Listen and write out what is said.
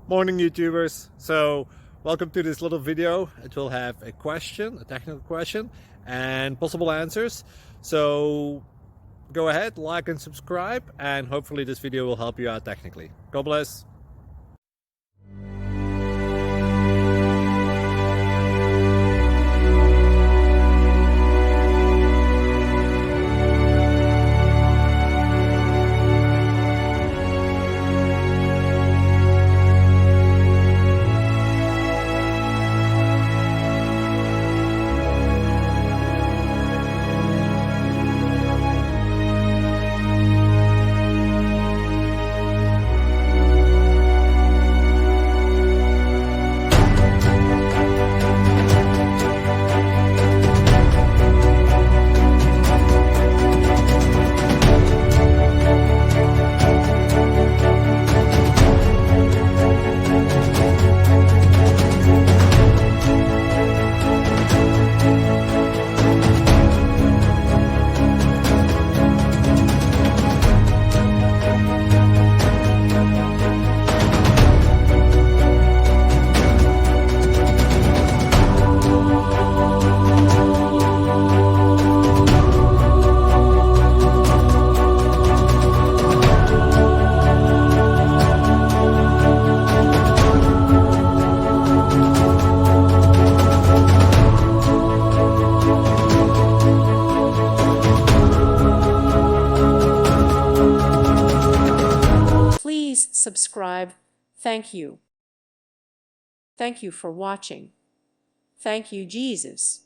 Morning YouTubers. So welcome to this little video. It will have a question, a technical question, and possible answers. So go ahead, like and subscribe, and hopefully this video will help you out technically. God bless. Please subscribe. Thank you. Thank you for watching. Thank you, Jesus.